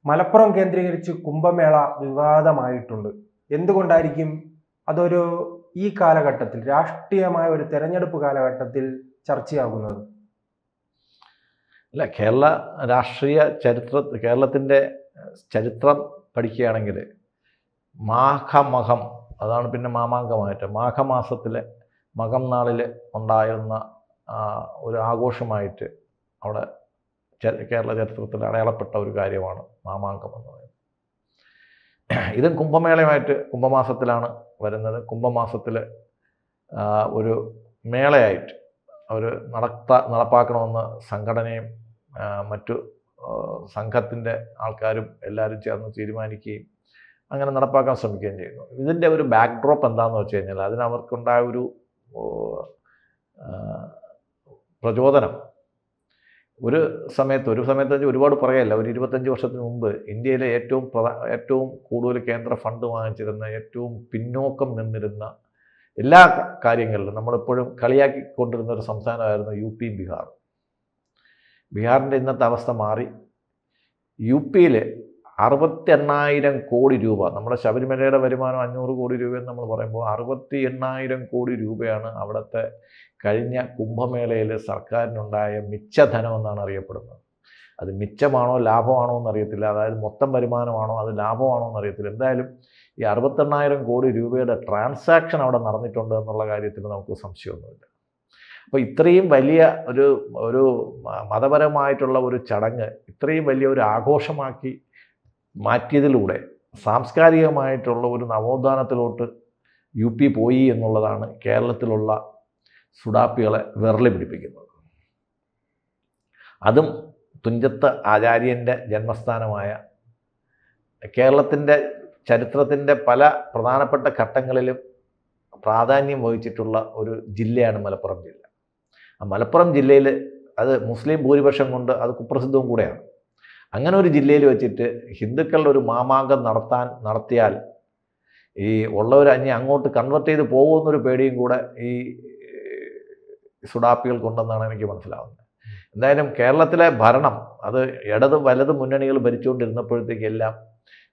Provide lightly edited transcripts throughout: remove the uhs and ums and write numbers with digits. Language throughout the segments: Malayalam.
മലപ്പുറം കേന്ദ്രീകരിച്ച് കുംഭമേള വിവാദമായിട്ടുണ്ട്. എന്തുകൊണ്ടായിരിക്കും അതൊരു ഈ കാലഘട്ടത്തിൽ രാഷ്ട്രീയമായ ഒരു തെരഞ്ഞെടുപ്പ് കാലഘട്ടത്തിൽ ചർച്ചയാകുന്നത്? അല്ല, കേരളത്തിൻ്റെ ചരിത്രം പഠിക്കുകയാണെങ്കിൽ മാഘമകം, അതാണ് പിന്നെ മാമാങ്കമായിട്ട് മാഘമാസത്തിലെ മകം നാളിൽ ഉണ്ടായിരുന്ന ഒരു ആഘോഷമായിട്ട് അവിടെ കേരള ചരിത്രത്തിൽ അടയാളപ്പെട്ട ഒരു കാര്യമാണ് മാമാങ്കം എന്ന് പറയുന്നത്. ഇതും കുംഭമാസത്തിലാണ് വരുന്നത്. കുംഭമാസത്തിൽ ഒരു മേളയായിട്ട് അവർ നടപ്പാക്കണമെന്ന് സംഘടനയും മറ്റു സംഘത്തിൻ്റെ ആൾക്കാരും എല്ലാവരും ചേർന്ന് തീരുമാനിക്കുകയും അങ്ങനെ നടപ്പാക്കാൻ ശ്രമിക്കുകയും ചെയ്യുന്നു. ഇതിൻ്റെ ഒരു ബാക്ക് ഡ്രോപ്പ് എന്താണെന്ന് വെച്ച് കഴിഞ്ഞാൽ അതിനവർക്കുണ്ടായ ഒരു പ്രചോദനം ഒരു സമയത്ത് ഒരുപാട് പറയല്ല, ഒരു 25 വർഷത്തിന് മുമ്പ് ഇന്ത്യയിലെ ഏറ്റവും കൂടുതൽ കേന്ദ്ര ഫണ്ട് വാങ്ങിച്ചിരുന്ന, ഏറ്റവും പിന്നോക്കം നിന്നിരുന്ന എല്ലാ കാര്യങ്ങളിലും നമ്മളെപ്പോഴും കളിയാക്കിക്കൊണ്ടിരുന്ന ഒരു സംസ്ഥാനമായിരുന്നു UP, ബീഹാർ. ബീഹാറിൻ്റെ ഇന്നത്തെ അവസ്ഥ മാറി. UP-യിൽ 68,000 കോടി രൂപ, നമ്മുടെ ശബരിമലയുടെ വരുമാനം 500 കോടി രൂപയെന്ന് നമ്മൾ പറയുമ്പോൾ 68,000 കോടി രൂപയാണ് അവിടുത്തെ കഴിഞ്ഞ കുംഭമേളയിൽ സർക്കാരിനുണ്ടായ മിച്ചധനം എന്നാണ് അറിയപ്പെടുന്നത്. അത് മിച്ചമാണോ ലാഭമാണോ എന്നറിയത്തില്ല, അതായത് മൊത്തം വരുമാനമാണോ അത് ലാഭമാണോ എന്നറിയത്തില്ല. എന്തായാലും ഈ 68,000 കോടി രൂപയുടെ ട്രാൻസാക്ഷൻ അവിടെ നടന്നിട്ടുണ്ട് എന്നുള്ള കാര്യത്തിൽ നമുക്ക് സംശയമൊന്നുമില്ല. അപ്പോൾ ഇത്രയും വലിയ ഒരു മതപരമായിട്ടുള്ള ഒരു ചടങ്ങ് ഇത്രയും വലിയ ഒരു ആഘോഷമാക്കി മാറ്റിയതിലൂടെ സാംസ്കാരികമായിട്ടുള്ള ഒരു നവോത്ഥാനത്തിലോട്ട് UP പോയി എന്നുള്ളതാണ് കേരളത്തിലുള്ള സുഡാപ്പികളെ വിരളി പിടിപ്പിക്കുന്നത്. അതും തുഞ്ചത്ത് ആചാര്യൻ്റെ ജന്മസ്ഥാനമായ കേരളത്തിൻ്റെ ചരിത്രത്തിൻ്റെ പല പ്രധാനപ്പെട്ട ഘട്ടങ്ങളിലും പ്രാധാന്യം വഹിച്ചിട്ടുള്ള ഒരു ജില്ലയാണ് മലപ്പുറം ജില്ല. ആ മലപ്പുറം ജില്ലയിൽ അത് മുസ്ലിം ഭൂരിപക്ഷം കൊണ്ട് അത് കുപ്രസിദ്ധവും കൂടെയാണ്. അങ്ങനെ ഒരു ജില്ലയിൽ വെച്ചിട്ട് ഹിന്ദുക്കളുടെ ഒരു മാമാങ്കം നടത്തിയാൽ ഈ ഉള്ളവർ അങ്ങോട്ട് കൺവെർട്ട് ചെയ്ത് പോകുമെന്നൊരു പേടിയും കൂടെ ഈ സുഡാപ്പികൾക്കുണ്ടെന്നാണ് എനിക്ക് മനസ്സിലാവുന്നത്. എന്തായാലും കേരളത്തിലെ ഭരണം അത് ഇടതും വലതും മുന്നണികൾ ഭരിച്ചുകൊണ്ടിരുന്നപ്പോഴത്തേക്കെല്ലാം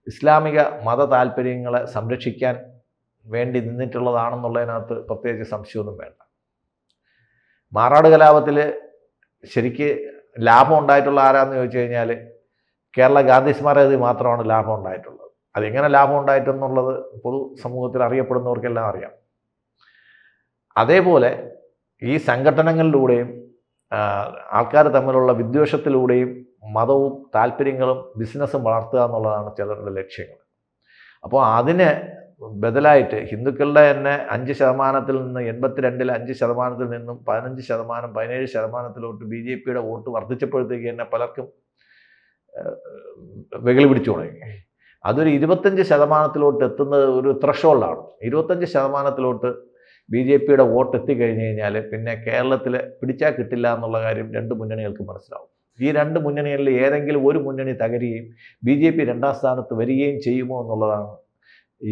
ഇസ്ലാമിക മത താല്പര്യങ്ങളെ സംരക്ഷിക്കാൻ വേണ്ടി നിന്നിട്ടുള്ളതാണെന്നുള്ളതിനകത്ത് പ്രത്യേകിച്ച് സംശയമൊന്നും വേണ്ട. മാറാട് കലാപത്തിൽ ശരിക്ക് ലാഭം ഉണ്ടായിട്ടുള്ള ആരാന്ന് ചോദിച്ചു കഴിഞ്ഞാൽ കേരള ഗാന്ധി സ്മാരകത്തിൽ മാത്രമാണ് ലാഭം ഉണ്ടായിട്ടുള്ളത്. അതെങ്ങനെ ലാഭം ഉണ്ടായിട്ടെന്നുള്ളത് പൊതു സമൂഹത്തിൽ അറിയപ്പെടുന്നവർക്കെല്ലാം അറിയാം. അതേപോലെ ഈ സംഘടനകളിലൂടെയും ആൾക്കാർ തമ്മിലുള്ള വിദ്വേഷത്തിലൂടെയും മതവും താല്പര്യങ്ങളും ബിസിനസ്സും വളർത്തുക എന്നുള്ളതാണ് ചിലരുടെ ലക്ഷ്യങ്ങൾ. അപ്പോൾ അതിന് ബദലായിട്ട് ഹിന്ദുക്കളുടെ തന്നെ 5% നിന്ന് 82-ൽ 5% നിന്നും 15%, 17%-ലോട്ട് BJPയുടെ വോട്ട് വർദ്ധിച്ചപ്പോഴത്തേക്ക് തന്നെ പലർക്കും വെകിളി പിടിച്ചു തുടങ്ങി. അതൊരു 25%-ലോട്ട് എത്തുന്നത് ഒരു ത്രഷോൾഡാണ്. 25%-ലോട്ട് BJPയുടെ വോട്ട് എത്തിക്കഴിഞ്ഞ് കഴിഞ്ഞാൽ പിന്നെ കേരളത്തിൽ പിടിച്ചാൽ കിട്ടില്ല എന്നുള്ള കാര്യം രണ്ട് മുന്നണികൾക്ക് മനസ്സിലാവും. ഈ രണ്ട് മുന്നണികളിൽ ഏതെങ്കിലും ഒരു മുന്നണി തകരുകയും BJP 2ാം സ്ഥാനത്ത് വരികയും ചെയ്യുമോ എന്നുള്ളതാണ്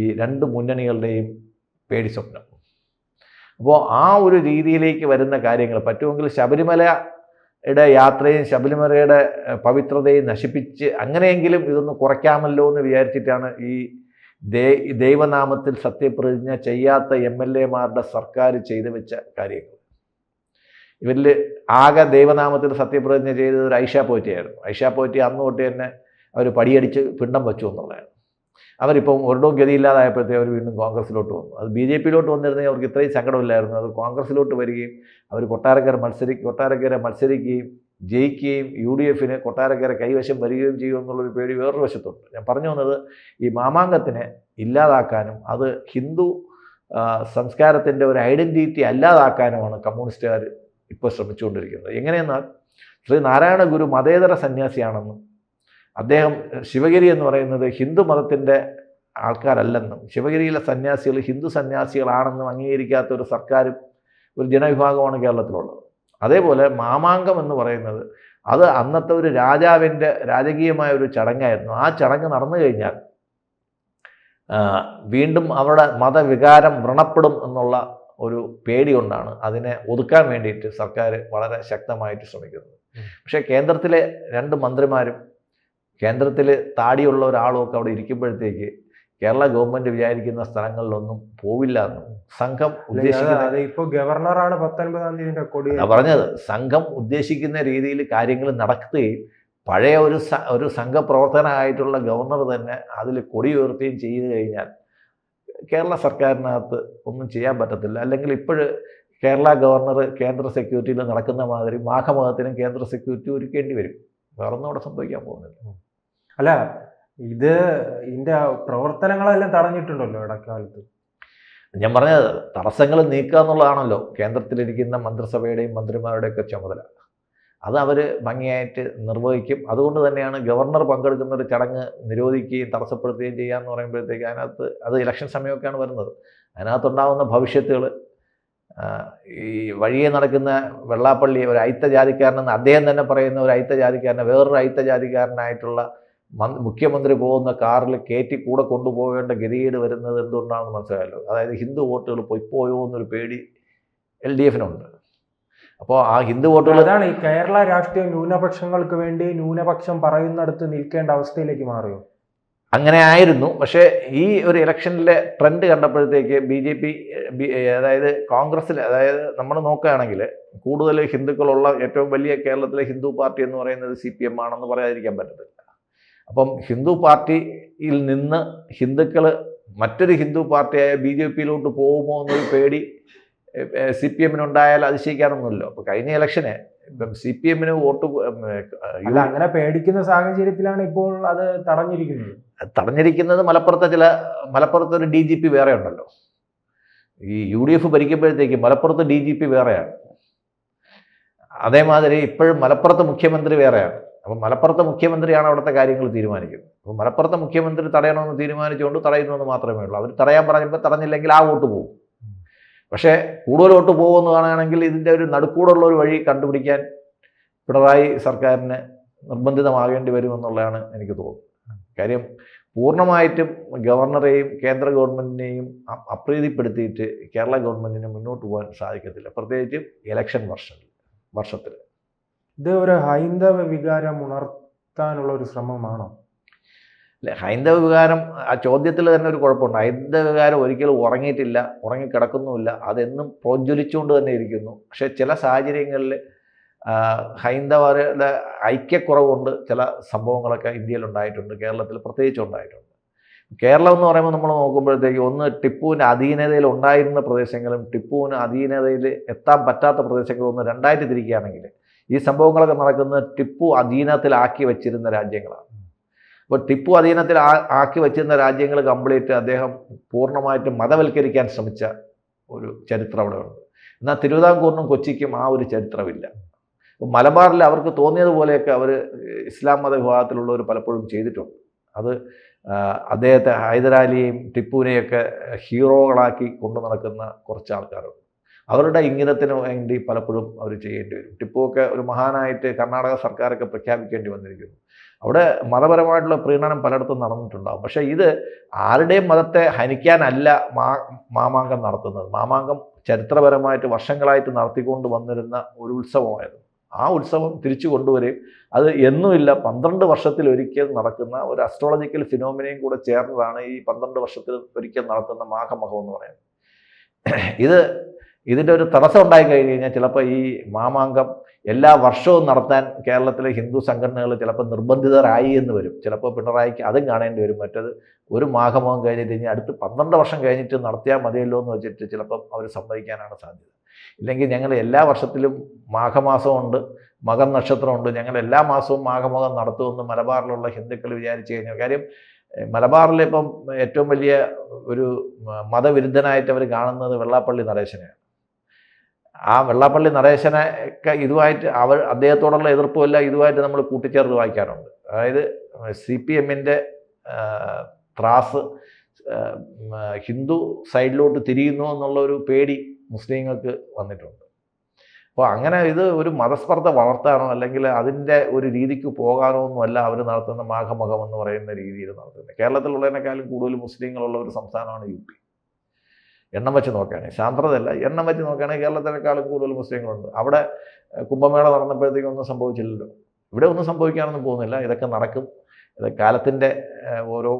ഈ രണ്ട് മുന്നണികളുടെയും പേടി സ്വപ്നം. അപ്പോൾ ആ ഒരു രീതിയിലേക്ക് വരുന്ന കാര്യങ്ങൾ പറ്റുമെങ്കിൽ ശബരിമലയുടെ യാത്രയും ശബരിമലയുടെ പവിത്രതയും നശിപ്പിച്ച് അങ്ങനെയെങ്കിലും ഇതൊന്ന് കുറയ്ക്കാമല്ലോ എന്ന് വിചാരിച്ചിട്ടാണ് ഈ ദൈവനാമത്തിൽ സത്യപ്രതിജ്ഞ ചെയ്യാത്ത MLA-മാരുടെ സർക്കാർ ചെയ്തു വെച്ച കാര്യങ്ങൾ. ഇവരിൽ ആകെ ദൈവനാമത്തിൽ സത്യപ്രതിജ്ഞ ചെയ്തത് ഒരു ഐഷ പോറ്റിയായിരുന്നു. ഐഷ പോറ്റി അന്ന് തൊട്ട് തന്നെ അവർ പടിയടിച്ച് പിണ്ടം വെച്ചു എന്നുള്ളതാണ്. അവരിപ്പം ഒരിടവും ഗതിയില്ലാതായപ്പോഴത്തേക്ക് അവർ വീണ്ടും കോൺഗ്രസ്സിലോട്ട് വന്നു. അത് BJPയിലോട്ട് വന്നിരുന്നെങ്കിൽ അവർക്ക് ഇത്രയും സങ്കടമില്ലായിരുന്നു. അത് കോൺഗ്രസ്സിലോട്ട് വരികയും അവർ കൊട്ടാരക്കര മത്സരിക്കുകയും ജയിക്കുകയും UDF-ന് കൊട്ടാരക്കര കൈവശം വരികയും ചെയ്യുമെന്നുള്ളൊരു പേടി വേറൊരു വശത്തുണ്ട്. ഞാൻ പറഞ്ഞു വന്നത് ഈ മാമാങ്കത്തിനെ ഇല്ലാതാക്കാനും അത് ഹിന്ദു സംസ്കാരത്തിൻ്റെ ഒരു ഐഡൻറ്റിറ്റി അല്ലാതാക്കാനുമാണ് കമ്മ്യൂണിസ്റ്റുകാർ ഇപ്പോൾ ശ്രമിച്ചുകൊണ്ടിരിക്കുന്നത്. എങ്ങനെയെന്നാൽ ശ്രീ നാരായണ ഗുരു മതേതര സന്യാസിയാണെന്നും അദ്ദേഹം ശിവഗിരി എന്ന് പറയുന്നത് ഹിന്ദു മതത്തിൻ്റെ ആൾക്കാരല്ലെന്നും ശിവഗിരിയിലെ സന്യാസികൾ ഹിന്ദു സന്യാസികളാണെന്നും അംഗീകരിക്കാത്ത ഒരു സർക്കാരും ഒരു ജനവിഭാഗമാണ് കേരളത്തിലുള്ളത്. അതേപോലെ മാമാങ്കം എന്ന് പറയുന്നത് അത് അന്നത്തെ ഒരു രാജാവിൻ്റെ രാജകീയമായ ഒരു ചടങ്ങായിരുന്നു. ആ ചടങ്ങ് നടന്നു കഴിഞ്ഞാൽ വീണ്ടും അവരുടെ മതവികാരം വ്രണപ്പെടും എന്നുള്ള ഒരു പേടി കൊണ്ടാണ് അതിനെ ഒതുക്കാൻ വേണ്ടിയിട്ട് സർക്കാർ വളരെ ശക്തമായിട്ട് ശ്രമിക്കുന്നത്. പക്ഷേ കേന്ദ്രത്തിലെ രണ്ട് മന്ത്രിമാരും കേന്ദ്രത്തിൽ താടിയുള്ള ഒരാളും ഒക്കെ അവിടെ ഇരിക്കുമ്പോഴത്തേക്ക് കേരള ഗവൺമെൻറ് വിചാരിക്കുന്ന സ്ഥലങ്ങളിലൊന്നും പോവില്ല എന്നും സംഘം ഉദ്ദേശിക്കുന്ന ഇപ്പൊ ഗവർണറാണ് 19-ാം തീയതി കൊടി പറഞ്ഞത്. സംഘം ഉദ്ദേശിക്കുന്ന രീതിയിൽ കാര്യങ്ങൾ നടക്കുകയും പഴയ ഒരു സംഘപ്രവർത്തനമായിട്ടുള്ള ഗവർണർ തന്നെ അതിൽ കൊടി ഉയർത്തുകയും ചെയ്തു കഴിഞ്ഞാൽ കേരള സർക്കാരിനകത്ത് ഒന്നും ചെയ്യാൻ പറ്റത്തില്ല. അല്ലെങ്കിൽ ഇപ്പോഴ് കേരള ഗവർണർ കേന്ദ്ര സെക്യൂരിറ്റിയിൽ നടക്കുന്ന മാതിരി മാഘമഹത്തിനും കേന്ദ്ര സെക്യൂരിറ്റി ഒരുക്കേണ്ടി വരും. വേറൊന്നും അവിടെ സംഭവിക്കാൻ പോകുന്നില്ല. അല്ല, ഇതിന്റെ പ്രവർത്തനങ്ങളെല്ലാം തടഞ്ഞിട്ടുണ്ടല്ലോ ഇടക്കാലത്ത്. ഞാൻ പറഞ്ഞത് തടസ്സങ്ങൾ നീക്കുക എന്നുള്ളതാണല്ലോ കേന്ദ്രത്തിലിരിക്കുന്ന മന്ത്രിസഭയുടെയും മന്ത്രിമാരുടെയൊക്കെ ചുമതല. അത് അവർ ഭംഗിയായിട്ട് നിർവഹിക്കും. അതുകൊണ്ട് തന്നെയാണ് ഗവർണർ പങ്കെടുക്കുന്ന ഒരു ചടങ്ങ് നിരോധിക്കുകയും തടസ്സപ്പെടുത്തുകയും ചെയ്യാന്ന് പറയുമ്പോഴത്തേക്ക് അതിനകത്ത് അത് ഇലക്ഷൻ സമയമൊക്കെയാണ് വരുന്നത്. അതിനകത്തുണ്ടാകുന്ന ഭവിഷ്യത്തുകൾ ഈ വഴിയെ നടക്കുന്ന വെള്ളാപ്പള്ളി ഒരു അയിത്ത ജാതിക്കാരനെന്ന് അദ്ദേഹം തന്നെ പറയുന്ന ഒരു അയിത്ത ജാതിക്കാരനെ വേറൊരു അയിത്ത ജാതിക്കാരനായിട്ടുള്ള മുഖ്യമന്ത്രി പോകുന്ന കാറിൽ കയറ്റി കൂടെ കൊണ്ടുപോകേണ്ട ഗതികേട് വരുന്നത് എന്തുകൊണ്ടാണെന്ന് മനസ്സിലായല്ലോ. അതായത് ഹിന്ദു വോട്ടുകൾ പൊയ്പോയോ എന്നൊരു പേടി LDFനുണ്ട്. അപ്പോൾ ആ ഹിന്ദു വോട്ടുകൾ അതാണ് ഈ കേരള രാഷ്ട്രീയ ന്യൂനപക്ഷങ്ങൾക്ക് വേണ്ടി ന്യൂനപക്ഷം പറയുന്നിടത്ത് നിൽക്കേണ്ട അവസ്ഥയിലേക്ക് മാറിയോ? അങ്ങനെ ആയിരുന്നു. പക്ഷേ ഈ ഒരു ഇലക്ഷനിലെ ട്രെൻഡ് കണ്ടപ്പോഴത്തേക്ക് BJP അതായത് കോൺഗ്രസ്സിൽ, അതായത് നമ്മൾ നോക്കുകയാണെങ്കിൽ കൂടുതൽ ഹിന്ദുക്കളുള്ള ഏറ്റവും വലിയ കേരളത്തിലെ ഹിന്ദു പാർട്ടി എന്ന് പറയുന്നത് CPM ആണെന്ന് പറയാതിരിക്കാൻ പറ്റത്തില്ല. അപ്പം ഹിന്ദു പാർട്ടിയിൽ നിന്ന് ഹിന്ദുക്കൾ മറ്റൊരു ഹിന്ദു പാർട്ടിയായ BJPയിലോട്ട് പോകുമോ എന്നൊരു പേടി CPMനുണ്ടായാൽ അതിശയിക്കാനൊന്നുമില്ല. അപ്പോൾ കഴിഞ്ഞ ഇലക്ഷന് CPMന് വോട്ട് അങ്ങനെ പേടിക്കുന്ന സാഹചര്യത്തിലാണ് ഇപ്പോൾ അത് തടഞ്ഞിരിക്കുന്നത്. മലപ്പുറത്ത് ഒരു DGP വേറെ ഉണ്ടല്ലോ. ഈ UDF ഭരിക്കുമ്പോഴത്തേക്ക് മലപ്പുറത്ത് DGP വേറെയാണ്. അതേമാതിരി ഇപ്പോഴും മലപ്പുറത്ത് മുഖ്യമന്ത്രി വേറെയാണ്. അപ്പം മലപ്പുറത്തെ മുഖ്യമന്ത്രിയാണ് അവിടുത്തെ കാര്യങ്ങൾ തീരുമാനിക്കുന്നത്. അപ്പോൾ മലപ്പുറത്തെ മുഖ്യമന്ത്രി തടയണമെന്ന് തീരുമാനിച്ചുകൊണ്ട് തടയുന്നുവെന്ന് മാത്രമേ ഉള്ളൂ. അവർ തടയാൻ പറയുമ്പോൾ തടഞ്ഞില്ലെങ്കിൽ ആ വോട്ട് പോകും. പക്ഷേ കൂടുതൽ വോട്ട് പോകുമെന്ന് കാണുകയാണെങ്കിൽ ഇതിൻ്റെ ഒരു നടുക്കൂടുള്ള ഒരു വഴി കണ്ടുപിടിക്കാൻ പിണറായി സർക്കാരിന് നിർബന്ധിതമാകേണ്ടി വരുമെന്നുള്ളതാണ് എനിക്ക് തോന്നുന്നത്. കാര്യം പൂർണ്ണമായിട്ടും ഗവർണറെയും കേന്ദ്ര ഗവൺമെൻറ്റിനെയും അപ്രീതിപ്പെടുത്തിയിട്ട് കേരള ഗവൺമെൻറ്റിന് മുന്നോട്ട് പോകാൻ സാധിക്കത്തില്ല, പ്രത്യേകിച്ചും ഇലക്ഷൻ വർഷത്തിൽ. ഇത് ഒരു ഹൈന്ദവ വികാരം ഉണർത്താനുള്ള ഒരു ശ്രമമാണോ? അല്ലെ, ഹൈന്ദവ വികാരം ആ ചോദ്യത്തിൽ തന്നെ ഒരു കുഴപ്പമുണ്ട്. ഹൈന്ദവ വികാരം ഒരിക്കലും ഉറങ്ങിയിട്ടില്ല, ഉറങ്ങിക്കിടക്കുന്നുമില്ല. അതെന്നും പ്രോജ്വലിച്ചുകൊണ്ട് തന്നെ ഇരിക്കുന്നു. പക്ഷേ ചില സാഹചര്യങ്ങളിൽ ഹൈന്ദവരുടെ ഐക്യക്കുറവുകൊണ്ട് ചില സംഭവങ്ങളൊക്കെ ഇന്ത്യയിൽ ഉണ്ടായിട്ടുണ്ട്, കേരളത്തിൽ പ്രത്യേകിച്ച് ഉണ്ടായിട്ടുണ്ട്. കേരളം എന്ന് പറയുമ്പോൾ നമ്മൾ നോക്കുമ്പോഴത്തേക്ക് ഒന്ന് ടിപ്പുവിൻ്റെ അധീനതയിൽ ഉണ്ടായിരുന്ന പ്രദേശങ്ങളും ടിപ്പുവിന് അധീനതയിൽ എത്താൻ പറ്റാത്ത പ്രദേശങ്ങളും ഒന്ന് രണ്ടായിട്ട് തിരിക്കുകയാണെങ്കിൽ ഈ സംഭവങ്ങളൊക്കെ നടക്കുന്നത് ടിപ്പു അധീനത്തിലാക്കി വെച്ചിരുന്ന രാജ്യങ്ങളാണ്. അപ്പോൾ ടിപ്പു അധീനത്തിൽ ആക്കി വെച്ചിരുന്ന രാജ്യങ്ങൾ കംപ്ലീറ്റ് അദ്ദേഹം പൂർണ്ണമായിട്ടും മതവൽക്കരിക്കാൻ ശ്രമിച്ച ഒരു ചരിത്രം അവിടെ ഉണ്ട്. എന്നാൽ തിരുവിതാംകൂറിനും കൊച്ചിക്കും ആ ഒരു ചരിത്രമില്ല. അപ്പോൾ മലബാറിൽ അവർക്ക് തോന്നിയതുപോലെയൊക്കെ അവർ ഇസ്ലാം മത വിഭാഗത്തിലുള്ളവർ പലപ്പോഴും ചെയ്തിട്ടുണ്ട്. അത് അദ്ദേഹത്തെ ഹൈദരാലിയെയും ടിപ്പുവിനെയൊക്കെ ഹീറോകളാക്കി കൊണ്ടു നടക്കുന്ന കുറച്ച് ആൾക്കാരുണ്ട്. അവരുടെ ഇംഗിതത്തിന് വേണ്ടി പലപ്പോഴും അവർ ചെയ്യേണ്ടി വരും. ടിപ്പുവൊക്കെ ഒരു മഹാനായിട്ട് കർണാടക സർക്കാരൊക്കെ പ്രഖ്യാപിക്കേണ്ടി വന്നിരിക്കുന്നു. അവിടെ മതപരമായിട്ടുള്ള പ്രീണനം പലയിടത്തും നടന്നിട്ടുണ്ടാകും. പക്ഷേ ഇത് ആരുടെയും മതത്തെ ഹനിക്കാനല്ല മാമാങ്കം നടത്തുന്നത്. മാമാങ്കം ചരിത്രപരമായിട്ട് വർഷങ്ങളായിട്ട് നടത്തിക്കൊണ്ട് വന്നിരുന്ന ഒരു ഉത്സവമായിരുന്നു. ആ ഉത്സവം തിരിച്ചു കൊണ്ടുവരികയും അത് എന്നുമില്ല 12 വർഷത്തിലൊരിക്കൽ നടക്കുന്ന ഒരു അസ്ട്രോളജിക്കൽ ഫിനോമിനയും കൂടെ ചേർന്നതാണ് ഈ 12 വർഷത്തിൽ ഒരിക്കൽ നടത്തുന്ന മാഘമഹം എന്ന് പറയുന്നത്. ഇതിൻ്റെ ഒരു തടസ്സം ഉണ്ടായി കഴിഞ്ഞ് കഴിഞ്ഞാൽ ചിലപ്പോൾ ഈ മാമാങ്കം എല്ലാ വർഷവും നടത്താൻ കേരളത്തിലെ ഹിന്ദു സംഘടനകൾ ചിലപ്പോൾ നിർബന്ധിതരായി എന്ന് വരും. ചിലപ്പോൾ പിണറായിക്ക് അതും കാണേണ്ടി വരും. മറ്റത് ഒരു മാഘമഹം കഴിഞ്ഞിട്ട് കഴിഞ്ഞാൽ അടുത്ത് 12 വർഷം കഴിഞ്ഞിട്ട് നടത്തിയാൽ മതിയല്ലോ എന്ന് വെച്ചിട്ട് ചിലപ്പം അവർ സമ്മതിക്കാനാണ് സാധ്യത. ഇല്ലെങ്കിൽ ഞങ്ങൾ എല്ലാ വർഷത്തിലും മാഘമാസമുണ്ട്, മകർ നക്ഷത്രമുണ്ട്, ഞങ്ങൾ എല്ലാ മാസവും മാഘമഹം നടത്തുമെന്ന് മലബാറിലുള്ള ഹിന്ദുക്കൾ വിചാരിച്ചു കഴിഞ്ഞാൽ, കാര്യം മലബാറിൽ ഇപ്പം ഏറ്റവും വലിയ ഒരു മതവിരുദ്ധനായിട്ട് അവർ കാണുന്നത് വെള്ളാപ്പള്ളി നടേശനെയാണ്. ആ വെള്ളാപ്പള്ളി നടേശനൊക്കെ ഇതുമായിട്ട് അദ്ദേഹത്തോടുള്ള എതിർപ്പുമല്ല ഇതുമായിട്ട് നമ്മൾ കൂട്ടിച്ചേർത്ത് വായിക്കാറുണ്ട്. അതായത് CPMൻ്റെ ത്രാസ് ഹിന്ദു സൈഡിലോട്ട് തിരിയുന്നു എന്നുള്ള ഒരു പേടി മുസ്ലിങ്ങൾക്ക് വന്നിട്ടുണ്ട്. അപ്പോൾ അങ്ങനെ ഇത് ഒരു മതസ്പർദ്ധ വളർത്താനോ അല്ലെങ്കിൽ അതിൻ്റെ ഒരു രീതിക്ക് പോകാനോ ഒന്നുമല്ല അവർ നടത്തുന്ന മാഘമഹം എന്ന് പറയുന്ന രീതിയിൽ നടത്തുന്നത്. കേരളത്തിലുള്ളതിനേക്കാളും കൂടുതൽ മുസ്ലിങ്ങളുള്ള ഒരു സംസ്ഥാനമാണ് UP. എണ്ണം വെച്ച് നോക്കുകയാണെങ്കിൽ, സാന്ദ്രതയല്ല, എണ്ണം വെച്ച് നോക്കുകയാണെങ്കിൽ കേരളത്തിനേക്കാളും കൂടുതൽ മുസ്ലിങ്ങളുണ്ട്. അവിടെ കുംഭമേള നടന്നപ്പോഴത്തേക്കും ഒന്നും സംഭവിച്ചില്ലല്ലോ. ഇവിടെ ഒന്നും സംഭവിക്കാനൊന്നും പോകുന്നില്ല. ഇതൊക്കെ നടക്കും. ഇത് കാലത്തിൻ്റെ ഓരോ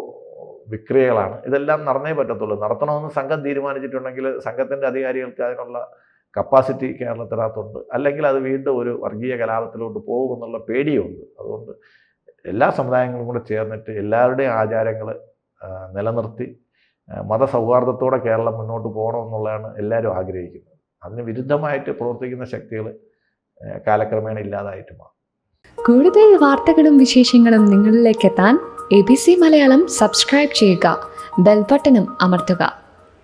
വിക്രിയകളാണ്. ഇതെല്ലാം നടന്നേ പറ്റത്തുള്ളൂ. നടത്തണമെന്ന് സംഘം തീരുമാനിച്ചിട്ടുണ്ടെങ്കിൽ സംഘത്തിൻ്റെ അധികാരികൾക്ക് അതിനുള്ള കപ്പാസിറ്റി കേരളത്തിനകത്തുണ്ട്. അല്ലെങ്കിൽ അത് വീണ്ടും ഒരു വർഗീയ കലാപത്തിലോട്ട് പോകുമെന്നുള്ള പേടിയുണ്ട്. അതുകൊണ്ട് എല്ലാ സമുദായങ്ങളും കൂടെ ചേർന്നിട്ട് എല്ലാവരുടെയും ആചാരങ്ങൾ നിലനിർത്തി മതസൗഹാർദ്ദത്തോടെ കേരളം മുന്നോട്ട് പോകണമെന്നുള്ളതാണ് എല്ലാവരും ആഗ്രഹിക്കുന്നത്. അതിന് വിരുദ്ധമായിട്ട് പ്രവർത്തിക്കുന്ന ശക്തികൾ കാലക്രമേണ ഇല്ലാതായിട്ട് മാറും. കൂടുതൽ വാർത്തകളും വിശേഷങ്ങളും നിങ്ങളിലേക്ക് എത്താൻ ABC മലയാളം സബ്സ്ക്രൈബ് ചെയ്യുക, ബെൽ ബട്ടണും അമർത്തുക.